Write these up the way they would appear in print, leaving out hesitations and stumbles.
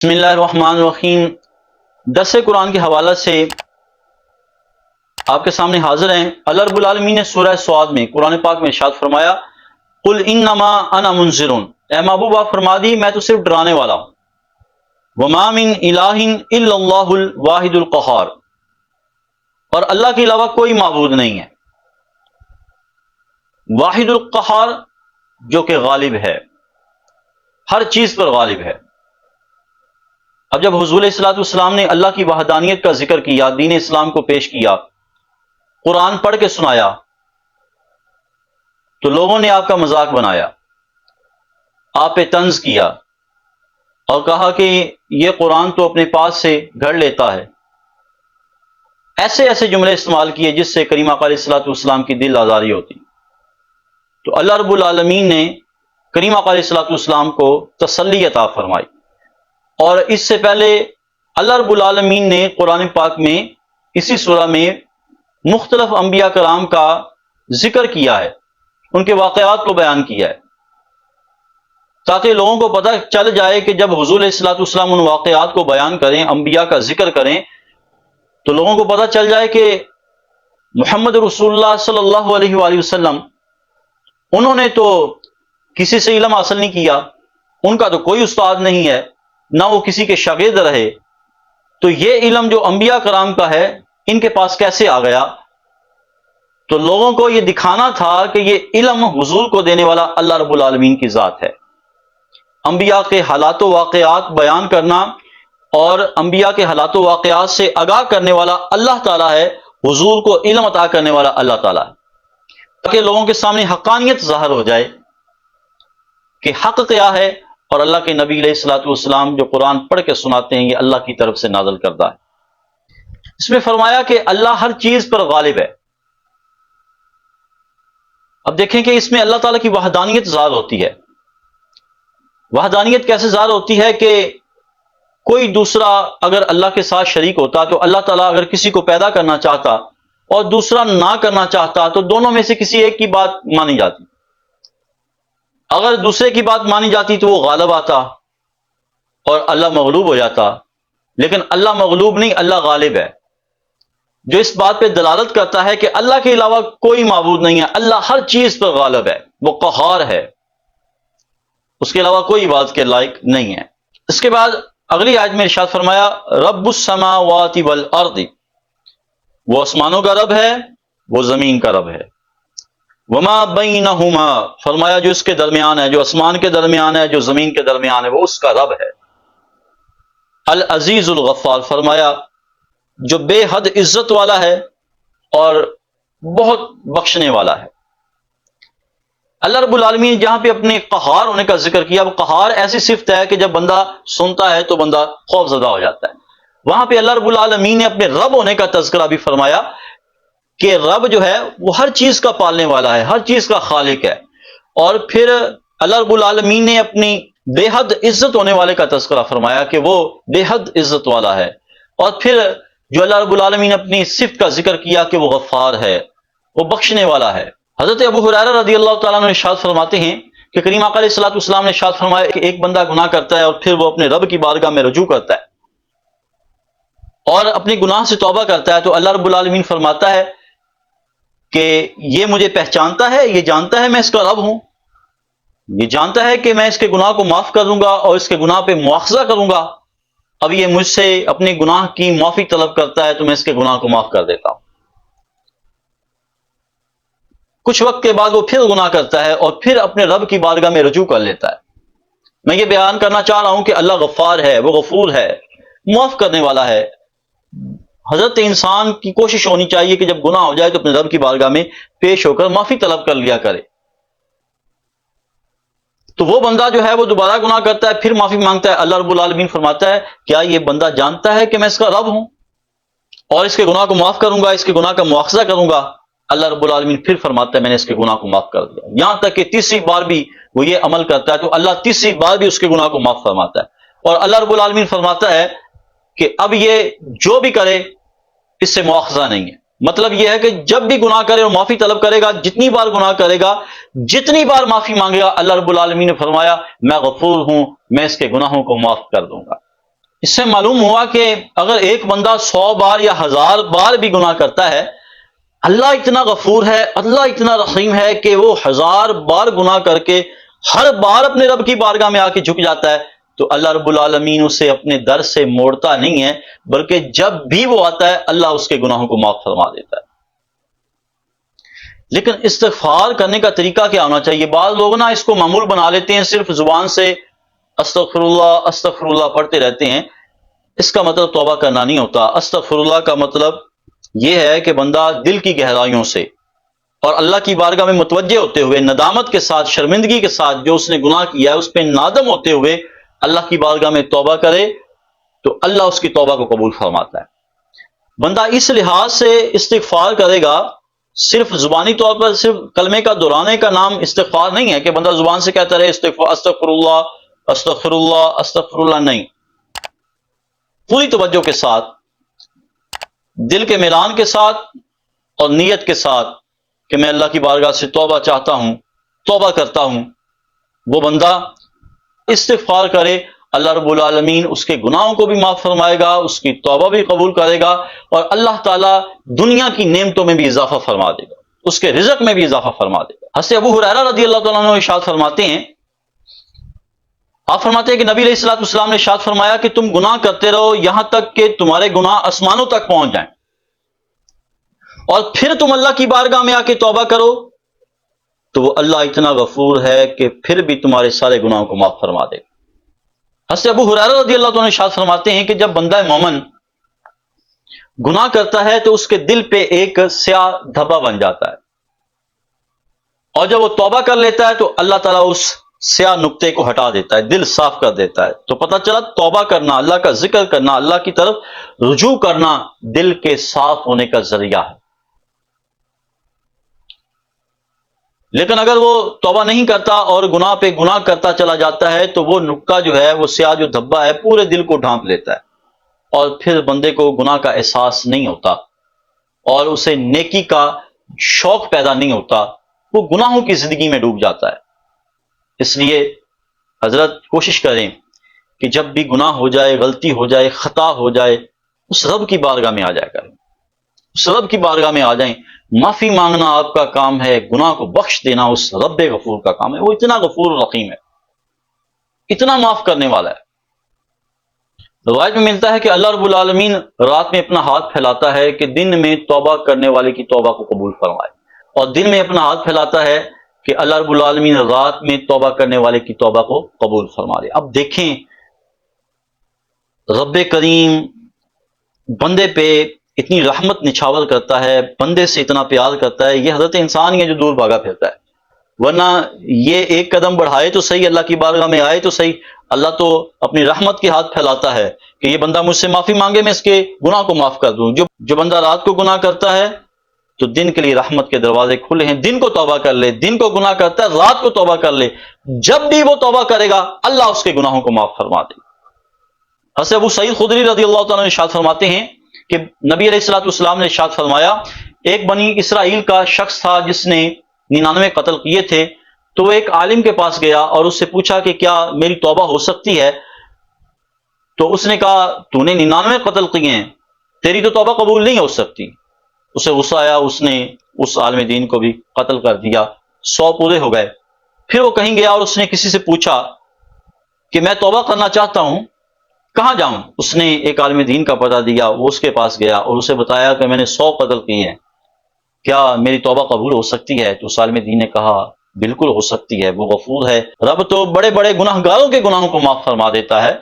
بسم اللہ الرحمن الرحیم۔ درس قرآن کے حوالہ سے آپ کے سامنے حاضر ہیں۔ اللہ رب العالمین نے سورہ سعد میں قرآن پاک میں ارشاد فرمایا، قل انما انا منذر، اے محبوب آپ فرما دی میں تو صرف ڈرانے والا ہوں۔ وما من الہ الا اللہ الواحد القہار، اور اللہ کے علاوہ کوئی معبود نہیں ہے، واحد القہار جو کہ غالب ہے، ہر چیز پر غالب ہے۔ اب جب حضور علیہ الصلوۃ والسلام نے اللہ کی وحدانیت کا ذکر کیا، دین اسلام کو پیش کیا، قرآن پڑھ کے سنایا، تو لوگوں نے آپ کا مذاق بنایا، آپ پہ طنز کیا اور کہا کہ یہ قرآن تو اپنے پاس سے گھڑ لیتا ہے۔ ایسے ایسے جملے استعمال کیے جس سے کریم آقا علیہ الصلوۃ والسلام کی دل آزاری ہوتی۔ تو اللہ رب العالمین نے کریم آقا علیہ الصلوۃ والسلام کو تسلی عطا فرمائی، اور اس سے پہلے اللہ رب العالمین نے قرآن پاک میں اسی سورہ میں مختلف انبیاء کرام کا ذکر کیا ہے، ان کے واقعات کو بیان کیا ہے، تاکہ لوگوں کو پتہ چل جائے کہ جب حضور علیہ الصلوۃ والسلام ان واقعات کو بیان کریں، انبیاء کا ذکر کریں، تو لوگوں کو پتہ چل جائے کہ محمد رسول اللہ صلی اللہ علیہ وآلہ وسلم انہوں نے تو کسی سے علم حاصل نہیں کیا، ان کا تو کوئی استاد نہیں ہے، نہ وہ کسی کے شاگرد رہے، تو یہ علم جو انبیاء کرام کا ہے ان کے پاس کیسے آ گیا؟ تو لوگوں کو یہ دکھانا تھا کہ یہ علم حضور کو دینے والا اللہ رب العالمین کی ذات ہے۔ انبیاء کے حالات و واقعات بیان کرنا اور انبیاء کے حالات و واقعات سے آگاہ کرنے والا اللہ تعالیٰ ہے، حضور کو علم عطا کرنے والا اللہ تعالیٰ ہے، تاکہ لوگوں کے سامنے حقانیت ظاہر ہو جائے کہ حق کیا ہے، اور اللہ کے نبی علیہ الصلوۃ والسلام جو قرآن پڑھ کے سناتے ہیں یہ اللہ کی طرف سے نازل کردہ ہے۔ اس میں فرمایا کہ اللہ ہر چیز پر غالب ہے۔ اب دیکھیں کہ اس میں اللہ تعالیٰ کی وحدانیت ظاہر ہوتی ہے۔ وحدانیت کیسے ظاہر ہوتی ہے کہ کوئی دوسرا اگر اللہ کے ساتھ شریک ہوتا، تو اللہ تعالیٰ اگر کسی کو پیدا کرنا چاہتا اور دوسرا نہ کرنا چاہتا تو دونوں میں سے کسی ایک کی بات مانی جاتی۔ اگر دوسرے کی بات مانی جاتی تو وہ غالب آتا اور اللہ مغلوب ہو جاتا، لیکن اللہ مغلوب نہیں، اللہ غالب ہے، جو اس بات پہ دلالت کرتا ہے کہ اللہ کے علاوہ کوئی معبود نہیں ہے، اللہ ہر چیز پر غالب ہے، وہ قہار ہے، اس کے علاوہ کوئی عبادت کے لائق نہیں ہے۔ اس کے بعد اگلی آیت میں ارشاد فرمایا، رب السماوات والارض، وہ آسمانوں کا رب ہے، وہ زمین کا رب ہے، وما بینہما، فرمایا جو اس کے درمیان ہے، جو آسمان کے درمیان ہے، جو زمین کے درمیان ہے، وہ اس کا رب ہے۔ العزیز الغفار، فرمایا جو بے حد عزت والا ہے اور بہت بخشنے والا ہے۔ اللہ رب العالمین جہاں پہ اپنے قہار ہونے کا ذکر کیا، وہ قہار ایسی صفت ہے کہ جب بندہ سنتا ہے تو بندہ خوف زدہ ہو جاتا ہے۔ وہاں پہ اللہ رب العالمین نے اپنے رب ہونے کا تذکرہ بھی فرمایا کہ رب جو ہے وہ ہر چیز کا پالنے والا ہے، ہر چیز کا خالق ہے، اور پھر اللہ رب العالمین نے اپنی بے حد عزت ہونے والے کا تذکرہ فرمایا کہ وہ بے حد عزت والا ہے، اور پھر جو اللہ رب العالمین نے اپنی صفت کا ذکر کیا کہ وہ غفار ہے، وہ بخشنے والا ہے۔ حضرت ابو ہریرہ رضی اللہ تعالیٰ عنہ ارشاد فرماتے ہیں کہ کریم آقا علیہ الصلوۃ والسلام نے ارشاد فرمایا کہ ایک بندہ گناہ کرتا ہے اور پھر وہ اپنے رب کی بارگاہ میں رجوع کرتا ہے اور اپنے گناہ سے توبہ کرتا ہے، تو اللہ رب العالمین فرماتا ہے کہ یہ مجھے پہچانتا ہے، یہ جانتا ہے میں اس کا رب ہوں، یہ جانتا ہے کہ میں اس کے گناہ کو معاف کر دوں گا اور اس کے گناہ پہ مواخذہ کروں گا، اب یہ مجھ سے اپنے گناہ کی معافی طلب کرتا ہے تو میں اس کے گناہ کو معاف کر دیتا ہوں۔ کچھ وقت کے بعد وہ پھر گناہ کرتا ہے اور پھر اپنے رب کی بارگاہ میں رجوع کر لیتا ہے۔ میں یہ بیان کرنا چاہ رہا ہوں کہ اللہ غفار ہے، وہ غفور ہے، معاف کرنے والا ہے۔ حضرت انسان کی کوشش ہونی چاہیے کہ جب گناہ ہو جائے تو اپنے رب کی بارگاہ میں پیش ہو کر معافی طلب کر لیا کرے۔ تو وہ بندہ جو ہے وہ دوبارہ گناہ کرتا ہے، پھر معافی مانگتا ہے، اللہ رب العالمین فرماتا ہے کیا یہ بندہ جانتا ہے کہ میں اس کا رب ہوں اور اس کے گناہ کو معاف کروں گا، اس کے گناہ کا مواخذہ کروں گا؟ اللہ رب العالمین پھر فرماتا ہے میں نے اس کے گناہ کو معاف کر دیا، یہاں تک کہ تیسری بار بھی وہ یہ عمل کرتا ہے تو اللہ تیسری بار بھی اس کے گناہ کو معاف فرماتا ہے، اور اللہ رب العالمین فرماتا ہے کہ اب یہ جو بھی کرے اس سے مواخذہ نہیں ہے۔ مطلب یہ ہے کہ جب بھی گناہ کرے اور معافی طلب کرے گا، جتنی بار گناہ کرے گا، جتنی بار معافی مانگے گا، اللہ رب العالمین نے فرمایا میں غفور ہوں، میں اس کے گناہوں کو معاف کر دوں گا۔ اس سے معلوم ہوا کہ اگر ایک بندہ 100 بار یا 1000 بار بھی گناہ کرتا ہے، اللہ اتنا غفور ہے، اللہ اتنا رحیم ہے کہ وہ 1000 بار گناہ کر کے ہر بار اپنے رب کی بارگاہ میں آ کے جھک جاتا ہے، تو اللہ رب العالمین اسے اپنے در سے موڑتا نہیں ہے، بلکہ جب بھی وہ آتا ہے اللہ اس کے گناہوں کو معاف فرما دیتا ہے۔ لیکن استغفار کرنے کا طریقہ کیا ہونا چاہیے؟ بعض لوگ نا اس کو معمول بنا لیتے ہیں، صرف زبان سے استغفر اللہ پڑھتے رہتے ہیں۔ اس کا مطلب توبہ کرنا نہیں ہوتا۔ استغفر اللہ کا مطلب یہ ہے کہ بندہ دل کی گہرائیوں سے اور اللہ کی بارگاہ میں متوجہ ہوتے ہوئے، ندامت کے ساتھ، شرمندگی کے ساتھ جو اس نے گناہ کیا ہے اس پہ نادم ہوتے ہوئے اللہ کی بارگاہ میں توبہ کرے، تو اللہ اس کی توبہ کو قبول فرماتا ہے۔ بندہ اس لحاظ سے استغفار کرے گا، صرف زبانی طور پر صرف کلمے کا دہرانے کا نام استغفار نہیں ہے کہ بندہ زبان سے کہتا رہے استغفر اللہ استغفر اللہ استغفر اللہ، نہیں، پوری توجہ کے ساتھ، دل کے میلان کے ساتھ اور نیت کے ساتھ کہ میں اللہ کی بارگاہ سے توبہ چاہتا ہوں، توبہ کرتا ہوں، وہ بندہ استغفار کرے، اللہ رب العالمین اس کے گناہوں کو بھی معاف فرمائے گا، اس کی توبہ بھی قبول کرے گا، اور اللہ تعالیٰ دنیا کی نعمتوں میں بھی اضافہ فرما دے گا، اس کے رزق میں بھی اضافہ فرما دے گا۔ حضرت ابو ہریرہ رضی اللہ تعالیٰ عنہ ارشاد فرماتے ہیں، آپ فرماتے ہیں کہ نبی علیہ الصلوۃ والسلام نے ارشاد فرمایا کہ تم گناہ کرتے رہو یہاں تک کہ تمہارے گناہ آسمانوں تک پہنچ جائیں، اور پھر تم اللہ کی بارگاہ میں آ کے توبہ کرو تو وہ اللہ اتنا غفور ہے کہ پھر بھی تمہارے سارے گناہوں کو معاف فرما دے گا۔ حضرت ابو ہریرہ رضی اللہ عنہ ارشاد فرماتے ہیں کہ جب بندہ مومن گناہ کرتا ہے تو اس کے دل پہ ایک سیاہ دھبا بن جاتا ہے، اور جب وہ توبہ کر لیتا ہے تو اللہ تعالیٰ اس سیاہ نقطے کو ہٹا دیتا ہے، دل صاف کر دیتا ہے۔ تو پتہ چلا توبہ کرنا، اللہ کا ذکر کرنا، اللہ کی طرف رجوع کرنا دل کے صاف ہونے کا ذریعہ ہے۔ لیکن اگر وہ توبہ نہیں کرتا اور گناہ پہ گناہ کرتا چلا جاتا ہے تو وہ نقطہ جو ہے، وہ سیاہ جو دھبا ہے، پورے دل کو ڈھانپ لیتا ہے، اور پھر بندے کو گناہ کا احساس نہیں ہوتا اور اسے نیکی کا شوق پیدا نہیں ہوتا، وہ گناہوں کی زندگی میں ڈوب جاتا ہے۔ اس لیے حضرت کوشش کریں کہ جب بھی گناہ ہو جائے، غلطی ہو جائے، خطا ہو جائے، اس رب کی بارگاہ میں آ جایا کریں، اس رب کی بارگاہ میں آ جائیں۔ معافی مانگنا آپ کا کام ہے، گناہ کو بخش دینا اس رب غفور کا کام ہے۔ وہ اتنا غفور رحیم ہے، اتنا معاف کرنے والا ہے۔ روایت میں ملتا ہے کہ اللہ رب العالمین رات میں اپنا ہاتھ پھیلاتا ہے کہ دن میں توبہ کرنے والے کی توبہ کو قبول فرمائے، اور دن میں اپنا ہاتھ پھیلاتا ہے کہ اللہ رب العالمین رات میں توبہ کرنے والے کی توبہ کو قبول فرما لے۔ اب دیکھیں رب کریم بندے پہ اتنی رحمت نچھاور کرتا ہے، بندے سے اتنا پیار کرتا ہے، یہ حضرت انسان ہی ہے جو دور بھاگا پھرتا ہے، ورنہ یہ ایک قدم بڑھائے تو صحیح، اللہ کی بارگاہ میں آئے تو صحیح، اللہ تو اپنی رحمت کے ہاتھ پھیلاتا ہے کہ یہ بندہ مجھ سے معافی مانگے، میں اس کے گناہ کو معاف کر دوں۔ جو بندہ رات کو گناہ کرتا ہے تو دن کے لیے رحمت کے دروازے کھلے ہیں، دن کو توبہ کر لے، دن کو گناہ کرتا ہے رات کو توبہ کر لے، جب بھی وہ توبہ کرے گا اللہ اس کے گناہوں کو معاف فرما دے۔ حضرت ابو سعید خدری رضی اللہ تعالیٰ عنہ ارشاد فرماتے ہیں کہ نبی علیہ الصلوۃ والسلام نے ارشاد فرمایا، ایک بنی اسرائیل کا شخص تھا جس نے 99 قتل کیے تھے، تو وہ ایک عالم کے پاس گیا اور اس سے پوچھا کہ کیا میری توبہ ہو سکتی ہے؟ تو اس نے کہا تو نے 99 قتل کیے ہیں، تیری تو توبہ قبول نہیں ہو سکتی۔ اسے غصہ آیا، اس نے اس عالم دین کو بھی قتل کر دیا، 100 پورے ہو گئے۔ پھر وہ کہیں گیا اور اس نے کسی سے پوچھا کہ میں توبہ کرنا چاہتا ہوں، کہاں جاؤں؟ اس نے ایک عالم دین کا پتہ دیا، وہ اس کے پاس گیا اور اسے بتایا کہ میں نے 100 قتل کیے ہیں، کیا میری توبہ قبول ہو سکتی ہے؟ تو اس عالم دین نے کہا بالکل ہو سکتی ہے، وہ غفور ہے، رب تو بڑے بڑے گناہ گاروں کے گناہوں کو معاف فرما دیتا ہے،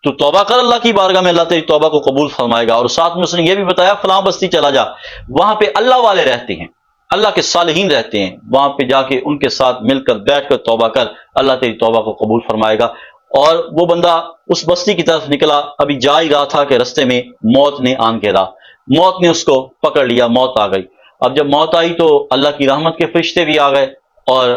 تو توبہ کر اللہ کی بارگاہ میں، اللہ تیری توبہ کو قبول فرمائے گا۔ اور ساتھ میں اس نے یہ بھی بتایا فلاں بستی چلا جا، وہاں پہ اللہ والے رہتے ہیں، اللہ کے صالحین رہتے ہیں، وہاں پہ جا کے ان کے ساتھ مل کر بیٹھ کر توبہ کر، اللہ تیری توبہ کو قبول فرمائے گا۔ اور وہ بندہ اس بستی کی طرف نکلا، ابھی جا ہی رہا تھا کہ رستے میں موت نے آن گھیرا، موت نے اس کو پکڑ لیا، موت آ گئی۔ اب جب موت آئی تو اللہ کی رحمت کے فرشتے بھی آ گئے اور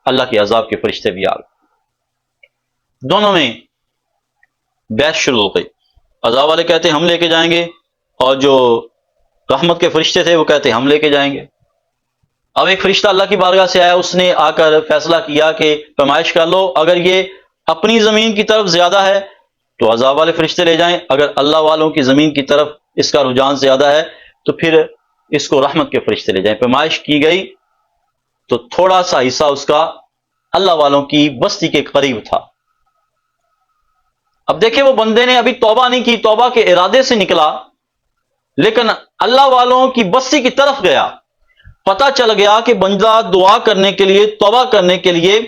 اللہ کے عذاب کے فرشتے بھی آ گئے، دونوں میں بحث شروع ہو گئی۔ عذاب والے کہتے ہم لے کے جائیں گے، اور جو رحمت کے فرشتے تھے وہ کہتے ہم لے کے جائیں گے۔ اب ایک فرشتہ اللہ کی بارگاہ سے آیا، اس نے آ کر فیصلہ کیا کہ پیمائش کر لو، اگر یہ اپنی زمین کی طرف زیادہ ہے تو عذاب والے فرشتے لے جائیں، اگر اللہ والوں کی زمین کی طرف اس کا رجحان زیادہ ہے تو پھر اس کو رحمت کے فرشتے لے جائیں۔ پیمائش کی گئی تو تھوڑا سا حصہ اس کا اللہ والوں کی بستی کے قریب تھا۔ اب دیکھیں وہ بندے نے ابھی توبہ نہیں کی، توبہ کے ارادے سے نکلا، لیکن اللہ والوں کی بستی کی طرف گیا، پتہ چل گیا کہ بندہ دعا کرنے کے لیے، توبہ کرنے کے لیے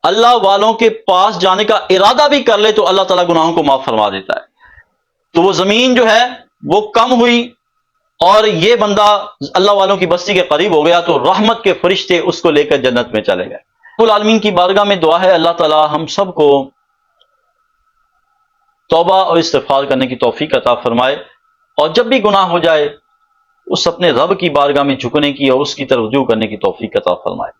اللہ والوں کے پاس جانے کا ارادہ بھی کر لے تو اللہ تعالیٰ گناہوں کو معاف فرما دیتا ہے۔ تو وہ زمین جو ہے وہ کم ہوئی اور یہ بندہ اللہ والوں کی بستی کے قریب ہو گیا، تو رحمت کے فرشتے اس کو لے کر جنت میں چلے گئے۔ رب العالمین کی بارگاہ میں دعا ہے اللہ تعالیٰ ہم سب کو توبہ اور استغفار کرنے کی توفیق عطا فرمائے، اور جب بھی گناہ ہو جائے اس اپنے رب کی بارگاہ میں جھکنے کی اور اس کی طرف رجوع کرنے کی توفیق عطا فرمائے۔